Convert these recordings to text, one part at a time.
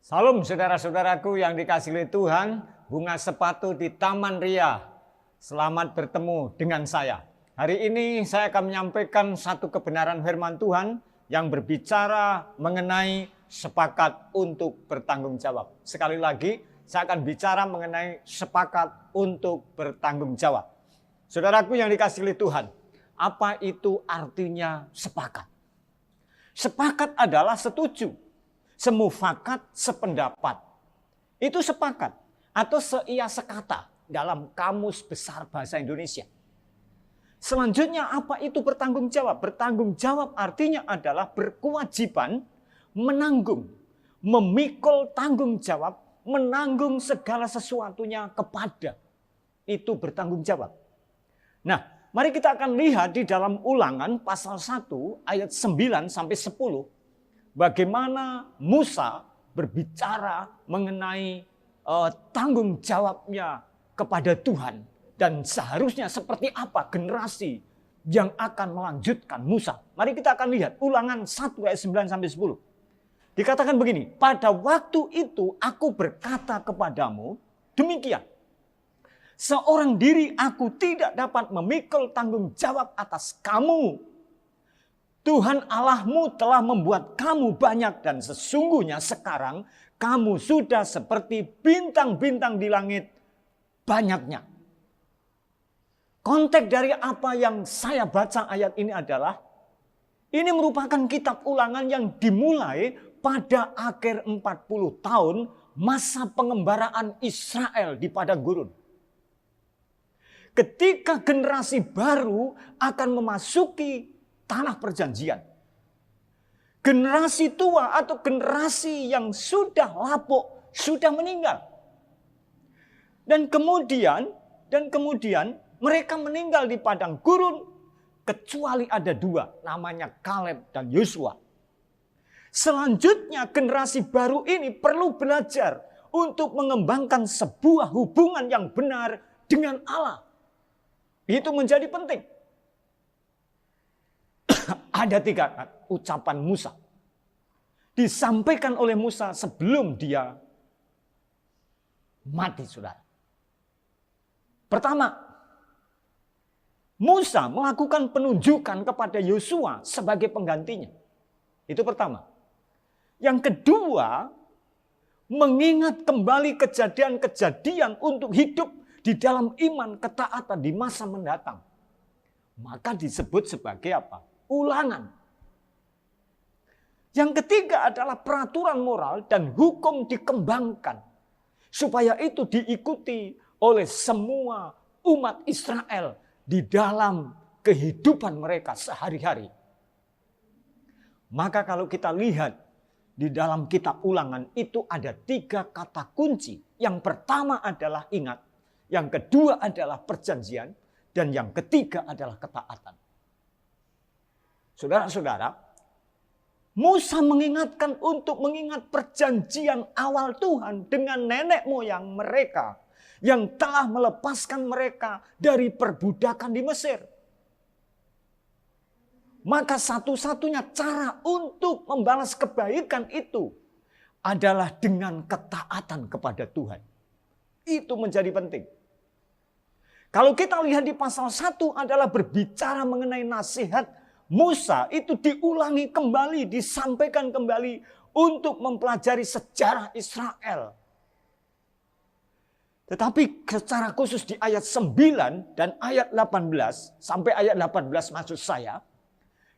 Salam saudara-saudaraku yang dikasihi Tuhan, bunga sepatu di Taman Ria. Selamat bertemu dengan saya. Hari ini saya akan menyampaikan satu kebenaran firman Tuhan yang berbicara mengenai sepakat untuk bertanggung jawab. Sekali lagi, saya akan bicara mengenai sepakat untuk bertanggung jawab. Saudaraku yang dikasihi Tuhan, apa itu artinya sepakat? Sepakat adalah setuju. Semufakat, sependapat. Itu sepakat atau seia sekata dalam Kamus Besar Bahasa Indonesia. Selanjutnya apa itu bertanggung jawab? Bertanggung jawab artinya adalah berkewajiban menanggung, memikul tanggung jawab, menanggung segala sesuatunya kepada. Itu bertanggung jawab. Nah, mari kita akan lihat di dalam Ulangan pasal 1 ayat 9 sampai 10. Bagaimana Musa berbicara mengenai tanggung jawabnya kepada Tuhan. Dan seharusnya seperti apa generasi yang akan melanjutkan Musa. Mari kita akan lihat Ulangan 1 ayat 9 sampai 10. Dikatakan begini, pada waktu itu aku berkata kepadamu demikian. Seorang diri aku tidak dapat memikul tanggung jawab atas kamu. Tuhan Allahmu telah membuat kamu banyak dan sesungguhnya sekarang kamu sudah seperti bintang-bintang di langit banyaknya. Konteks dari apa yang saya baca ayat ini adalah ini merupakan kitab Ulangan yang dimulai pada akhir 40 tahun masa pengembaraan Israel di padang gurun. Ketika generasi baru akan memasuki tanah perjanjian. Generasi tua atau generasi yang sudah lapuk, sudah meninggal. Dan kemudian mereka meninggal di padang gurun kecuali ada dua, namanya Kaleb dan Yosua. Selanjutnya generasi baru ini perlu belajar untuk mengembangkan sebuah hubungan yang benar dengan Allah. Itu menjadi penting. Ada 3 ucapan Musa. Disampaikan oleh Musa sebelum dia mati, saudara. Pertama, Musa melakukan penunjukan kepada Yosua sebagai penggantinya. Itu pertama. Yang kedua, mengingat kembali kejadian-kejadian untuk hidup di dalam iman ketaatan di masa mendatang. Maka disebut sebagai apa? Ulangan. Yang ketiga adalah peraturan moral dan hukum dikembangkan. Supaya itu diikuti oleh semua umat Israel di dalam kehidupan mereka sehari-hari. Maka kalau kita lihat di dalam kitab Ulangan itu ada 3 kata kunci. Yang pertama adalah ingat. Yang kedua adalah perjanjian. Dan yang ketiga adalah ketaatan. Saudara-saudara, Musa mengingatkan untuk mengingat perjanjian awal Tuhan dengan nenek moyang mereka yang telah melepaskan mereka dari perbudakan di Mesir. Maka satu-satunya cara untuk membalas kebaikan itu adalah dengan ketaatan kepada Tuhan. Itu menjadi penting. Kalau kita lihat di pasal 1 adalah berbicara mengenai nasihat Musa itu diulangi kembali, disampaikan kembali untuk mempelajari sejarah Israel. Tetapi secara khusus di ayat 9 dan ayat 18 sampai ayat 18 maksud saya,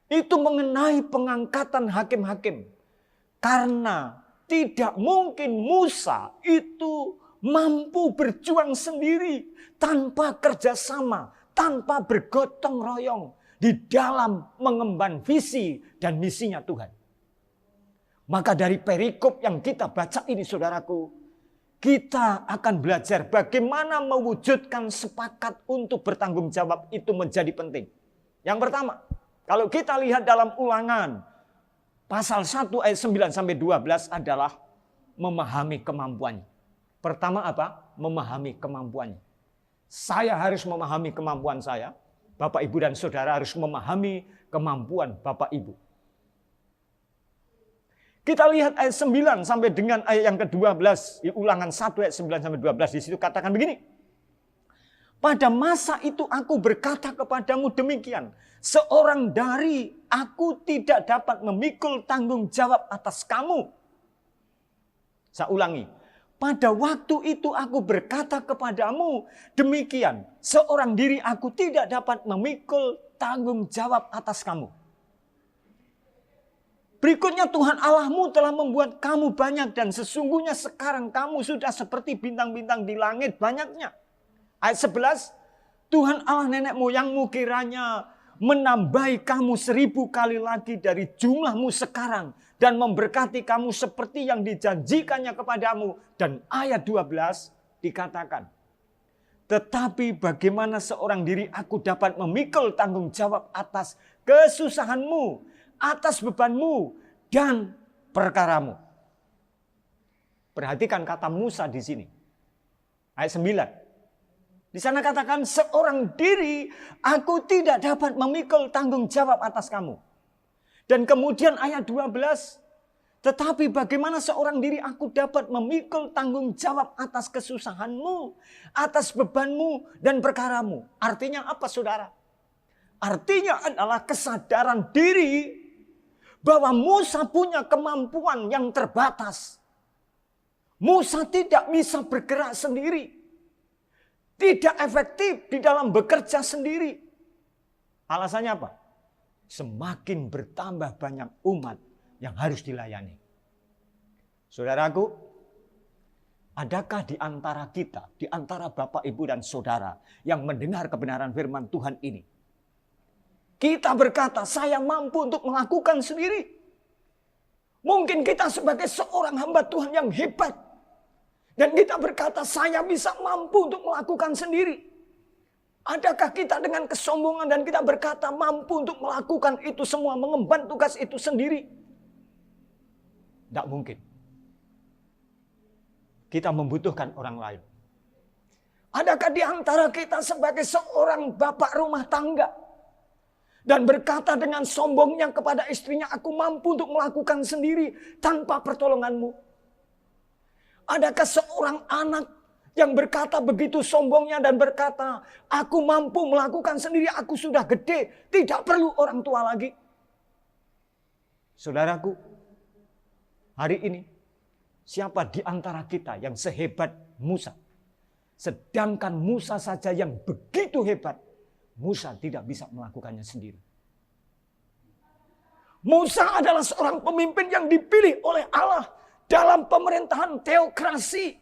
itu mengenai pengangkatan hakim-hakim. Karena tidak mungkin Musa itu mampu berjuang sendiri tanpa kerjasama, tanpa bergotong royong di dalam mengemban visi dan misinya Tuhan. Maka dari perikop yang kita baca ini saudaraku, kita akan belajar bagaimana mewujudkan sepakat untuk bertanggung jawab itu menjadi penting. Yang pertama, kalau kita lihat dalam Ulangan pasal 1 ayat 9 sampai 12 adalah memahami kemampuannya. Pertama apa? Memahami kemampuannya. Saya harus memahami kemampuan saya. Bapak, Ibu, dan Saudara harus memahami kemampuan Bapak, Ibu. Kita lihat ayat 9 sampai dengan ayat yang ke-12. Di Ulangan 1 ayat 9 sampai 12. Di situ katakan begini. Pada masa itu aku berkata kepadamu demikian. Seorang dari aku tidak dapat memikul tanggung jawab atas kamu. Saya ulangi. Pada waktu itu aku berkata kepadamu demikian. Seorang diri aku tidak dapat memikul tanggung jawab atas kamu. Berikutnya Tuhan Allahmu telah membuat kamu banyak dan sesungguhnya sekarang kamu sudah seperti bintang-bintang di langit banyaknya. Ayat 11. Tuhan Allah nenek moyangmu kiranya menambahi kamu 1000 kali lagi dari jumlahmu sekarang. Dan memberkati kamu seperti yang dijanjikannya kepadamu. Dan ayat 12 dikatakan. Tetapi bagaimana seorang diri aku dapat memikul tanggung jawab atas kesusahanmu, atas bebanmu, dan perkaramu. Perhatikan kata Musa di sini. Ayat 9. Di sana katakan seorang diri aku tidak dapat memikul tanggung jawab atas kamu. Dan kemudian ayat 12, tetapi bagaimana seorang diri aku dapat memikul tanggung jawab atas kesusahanmu, atas bebanmu dan perkaramu. Artinya apa saudara? Artinya adalah kesadaran diri bahwa Musa punya kemampuan yang terbatas. Musa tidak bisa bergerak sendiri. Tidak efektif di dalam bekerja sendiri. Alasannya apa? Semakin bertambah banyak umat yang harus dilayani. Saudaraku, adakah di antara kita, di antara Bapak, Ibu, dan Saudara yang mendengar kebenaran firman Tuhan ini? Kita berkata, saya mampu untuk melakukan sendiri. Mungkin kita sebagai seorang hamba Tuhan yang hebat. Dan kita berkata, saya bisa mampu untuk melakukan sendiri. Adakah kita dengan kesombongan dan kita berkata mampu untuk melakukan itu semua, mengemban tugas itu sendiri? Tidak mungkin. Kita membutuhkan orang lain. Adakah di antara kita sebagai seorang bapak rumah tangga dan berkata dengan sombongnya kepada istrinya, aku mampu untuk melakukan sendiri tanpa pertolonganmu? Adakah seorang anak yang berkata begitu sombongnya dan berkata, aku mampu melakukan sendiri, aku sudah gede, tidak perlu orang tua lagi? Saudaraku, hari ini siapa di antara kita yang sehebat Musa? Sedangkan Musa saja yang begitu hebat, Musa tidak bisa melakukannya sendiri. Musa adalah seorang pemimpin yang dipilih oleh Allah dalam pemerintahan teokrasi.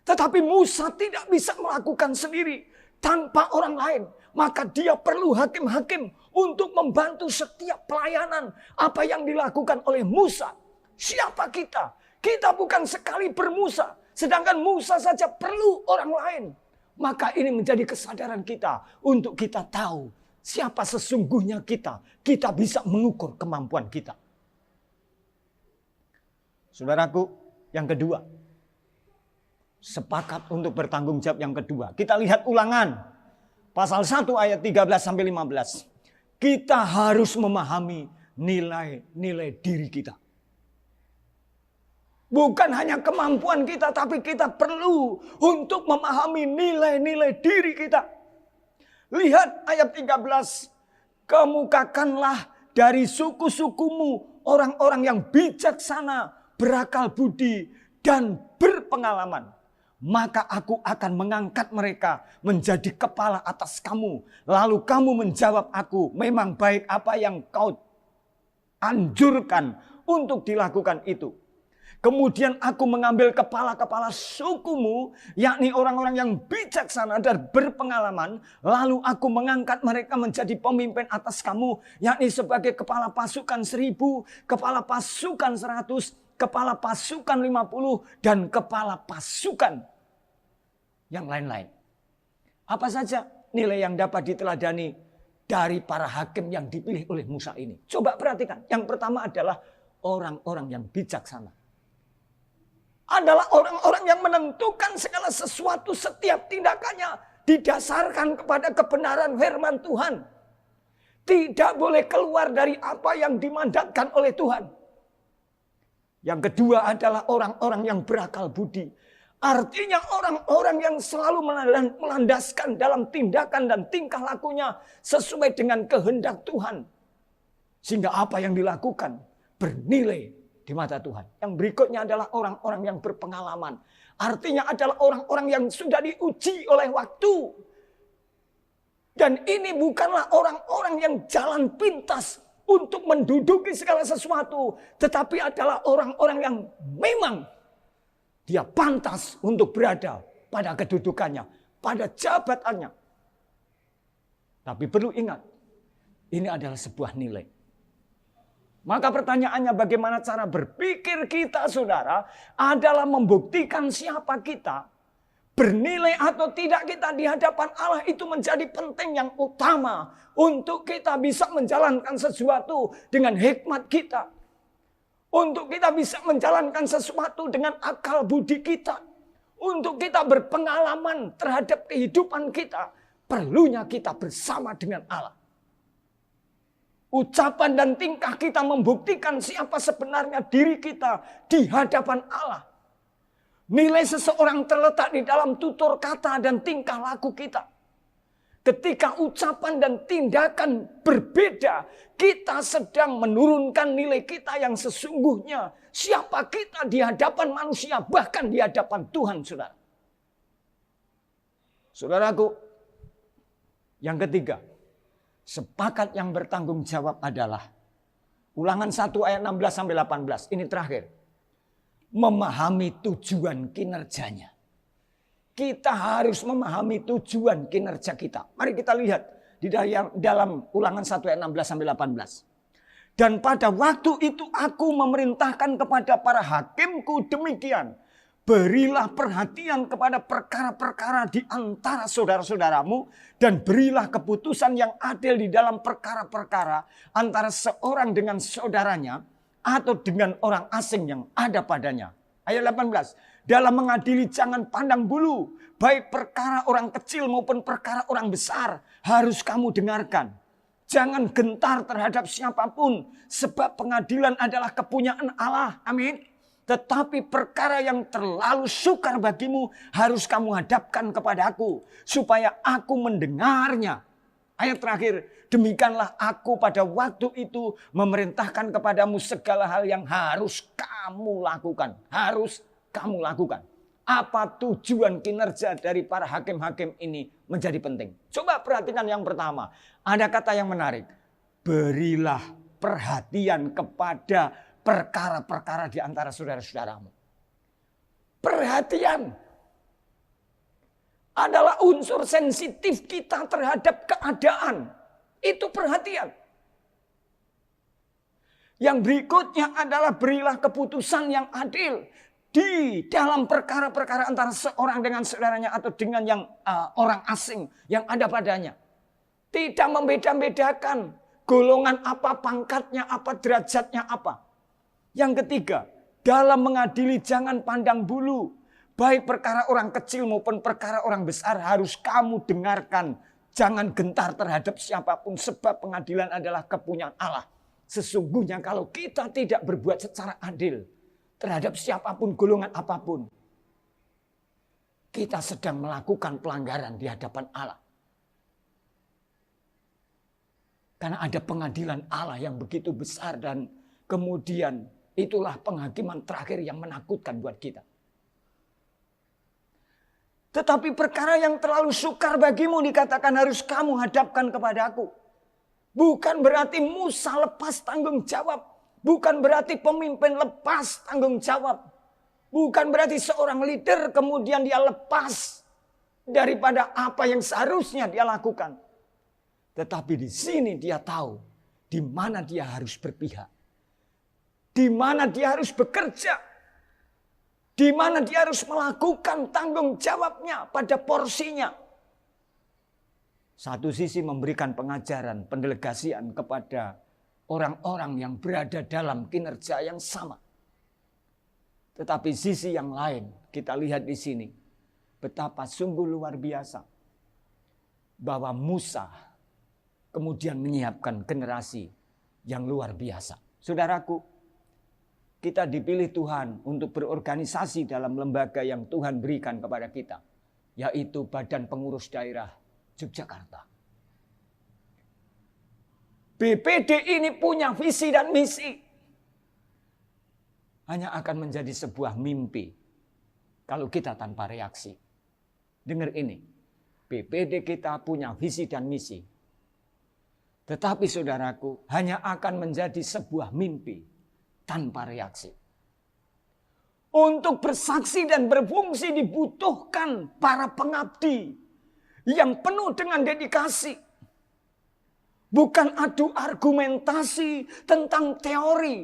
Tetapi Musa tidak bisa melakukan sendiri tanpa orang lain. Maka dia perlu hakim-hakim untuk membantu setiap pelayanan apa yang dilakukan oleh Musa. Siapa kita? Kita bukan sekali bermusa. Sedangkan Musa saja perlu orang lain. Maka ini menjadi kesadaran kita untuk kita tahu siapa sesungguhnya kita. Kita bisa mengukur kemampuan kita. Saudaraku, yang kedua. Sepakat untuk bertanggung jawab yang kedua. Kita lihat Ulangan pasal 1 ayat 13 sampai 15. Kita harus memahami nilai-nilai diri kita. Bukan hanya kemampuan kita, tapi kita perlu untuk memahami nilai-nilai diri kita. Lihat ayat 13. Kemukakanlah dari suku-sukumu orang-orang yang bijaksana, berakal budi, dan berpengalaman. Maka aku akan mengangkat mereka menjadi kepala atas kamu. Lalu kamu menjawab aku, memang baik apa yang kau anjurkan untuk dilakukan itu. Kemudian aku mengambil kepala-kepala sukumu, yakni orang-orang yang bijaksana dan berpengalaman. Lalu aku mengangkat mereka menjadi pemimpin atas kamu, yakni sebagai kepala pasukan 1000, kepala pasukan 100, kepala pasukan 50, dan kepala pasukan yang lain-lain. Apa saja nilai yang dapat diteladani dari para hakim yang dipilih oleh Musa ini? Coba perhatikan. Yang pertama adalah orang-orang yang bijaksana. Adalah orang-orang yang menentukan segala sesuatu, setiap tindakannya didasarkan kepada kebenaran firman Tuhan. Tidak boleh keluar dari apa yang dimandatkan oleh Tuhan. Yang kedua adalah orang-orang yang berakal budi. Artinya orang-orang yang selalu melandaskan dalam tindakan dan tingkah lakunya sesuai dengan kehendak Tuhan. Sehingga apa yang dilakukan bernilai di mata Tuhan. Yang berikutnya adalah orang-orang yang berpengalaman. Artinya adalah orang-orang yang sudah diuji oleh waktu. Dan ini bukanlah orang-orang yang jalan pintas untuk menduduki segala sesuatu. Tetapi adalah orang-orang yang memang dia pantas untuk berada pada kedudukannya, pada jabatannya. Tapi perlu ingat, ini adalah sebuah nilai. Maka pertanyaannya bagaimana cara berpikir kita saudara adalah membuktikan siapa kita. Bernilai atau tidak kita di hadapan Allah itu menjadi penting yang utama. Untuk kita bisa menjalankan sesuatu dengan hikmat kita. Untuk kita bisa menjalankan sesuatu dengan akal budi kita. Untuk kita berpengalaman terhadap kehidupan kita. Perlunya kita bersama dengan Allah. Ucapan dan tingkah kita membuktikan siapa sebenarnya diri kita di hadapan Allah. Nilai seseorang terletak di dalam tutur kata dan tingkah laku kita. Ketika ucapan dan tindakan berbeda, kita sedang menurunkan nilai kita yang sesungguhnya. Siapa kita di hadapan manusia, bahkan di hadapan Tuhan, saudara. Saudaraku, yang ketiga, sepakat yang bertanggung jawab adalah Ulangan 1 ayat 16-18. Ini terakhir. Memahami tujuan kinerjanya. Kita harus memahami tujuan kinerja kita. Mari kita lihat di dalam Ulangan 1 ayat 16-18. Dan pada waktu itu aku memerintahkan kepada para hakimku demikian. Berilah perhatian kepada perkara-perkara di antara saudara-saudaramu. Dan berilah keputusan yang adil di dalam perkara-perkara antara seorang dengan saudaranya. Atau dengan orang asing yang ada padanya. Ayat 18. Dalam mengadili jangan pandang bulu. Baik perkara orang kecil maupun perkara orang besar. Harus kamu dengarkan. Jangan gentar terhadap siapapun. Sebab pengadilan adalah kepunyaan Allah. Amin. Tetapi perkara yang terlalu sukar bagimu harus kamu hadapkan kepada aku. Supaya aku mendengarnya. Ayat terakhir, demikianlah aku pada waktu itu memerintahkan kepadamu segala hal yang harus kamu lakukan. Harus kamu lakukan. Apa tujuan kinerja dari para hakim-hakim ini menjadi penting? Coba perhatikan yang pertama. Ada kata yang menarik. Berilah perhatian kepada perkara-perkara di antara saudara-saudaramu. Perhatian adalah unsur sensitif kita terhadap keadaan. Itu perhatian. Yang berikutnya adalah berilah keputusan yang adil. Di dalam perkara-perkara antara seorang dengan saudaranya atau dengan yang orang asing yang ada padanya. Tidak membeda-bedakan golongan apa, pangkatnya apa, derajatnya apa. Yang ketiga, dalam mengadili jangan pandang bulu. Baik perkara orang kecil maupun perkara orang besar harus kamu dengarkan. Jangan gentar terhadap siapapun sebab pengadilan adalah kepunyaan Allah. Sesungguhnya kalau kita tidak berbuat secara adil terhadap siapapun golongan apapun. Kita sedang melakukan pelanggaran di hadapan Allah. Karena ada pengadilan Allah yang begitu besar dan kemudian itulah penghakiman terakhir yang menakutkan buat kita. Tetapi perkara yang terlalu sukar bagimu dikatakan harus kamu hadapkan kepada aku. Bukan berarti Musa lepas tanggung jawab. Bukan berarti pemimpin lepas tanggung jawab. Bukan berarti seorang leader kemudian dia lepas daripada apa yang seharusnya dia lakukan. Tetapi di sini dia tahu di mana dia harus berpihak. Di mana dia harus bekerja. Di mana dia harus melakukan tanggung jawabnya pada porsinya. Satu sisi memberikan pengajaran, pendelegasian kepada orang-orang yang berada dalam kinerja yang sama. Tetapi sisi yang lain kita lihat di sini. Betapa sungguh luar biasa. Bahwa Musa kemudian menyiapkan generasi yang luar biasa. Saudaraku, kita dipilih Tuhan untuk berorganisasi dalam lembaga yang Tuhan berikan kepada kita, yaitu Badan Pengurus Daerah Yogyakarta. BPD ini punya visi dan misi. Hanya akan menjadi sebuah mimpi kalau kita tanpa reaksi. Dengar ini, BPD kita punya visi dan misi. Tetapi saudaraku, hanya akan menjadi sebuah mimpi tanpa reaksi. Untuk bersaksi dan berfungsi dibutuhkan para pengabdi yang penuh dengan dedikasi. Bukan adu argumentasi tentang teori,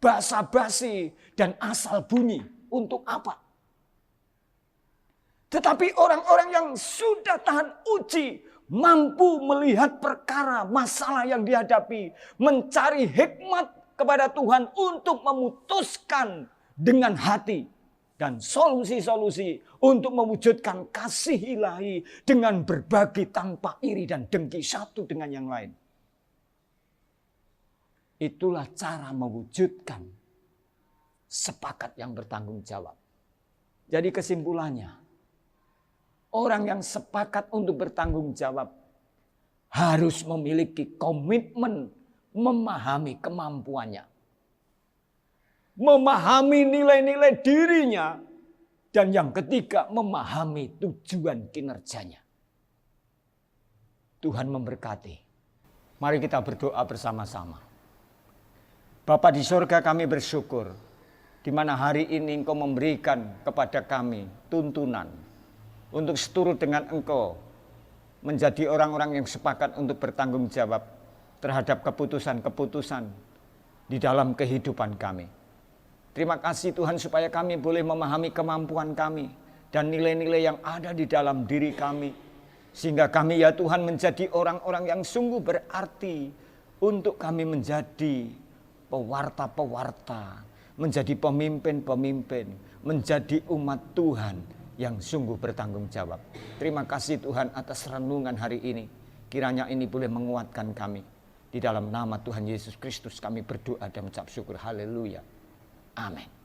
basa-basi, dan asal bunyi. Untuk apa? Tetapi orang-orang yang sudah tahan uji, mampu melihat perkara, masalah yang dihadapi, mencari hikmat kepada Tuhan untuk memutuskan dengan hati dan solusi-solusi untuk mewujudkan kasih ilahi dengan berbagi tanpa iri dan dengki satu dengan yang lain. Itulah cara mewujudkan sepakat yang bertanggung jawab. Jadi kesimpulannya, orang yang sepakat untuk bertanggung jawab harus memiliki komitmen memahami kemampuannya, memahami nilai-nilai dirinya, dan yang ketiga memahami tujuan kinerjanya. Tuhan memberkati. Mari kita berdoa bersama-sama. Bapa di sorga, kami bersyukur di mana hari ini Engkau memberikan kepada kami tuntunan untuk seturut dengan Engkau menjadi orang-orang yang sepakat untuk bertanggung jawab terhadap keputusan-keputusan di dalam kehidupan kami. Terima kasih Tuhan supaya kami boleh memahami kemampuan kami dan nilai-nilai yang ada di dalam diri kami. Sehingga kami ya Tuhan menjadi orang-orang yang sungguh berarti untuk kami menjadi pewarta-pewarta, menjadi pemimpin-pemimpin, menjadi umat Tuhan yang sungguh bertanggung jawab. Terima kasih Tuhan atas renungan hari ini. Kiranya ini boleh menguatkan kami. Di dalam nama Tuhan Yesus Kristus kami berdoa dan mengucap syukur. Haleluya. Amin.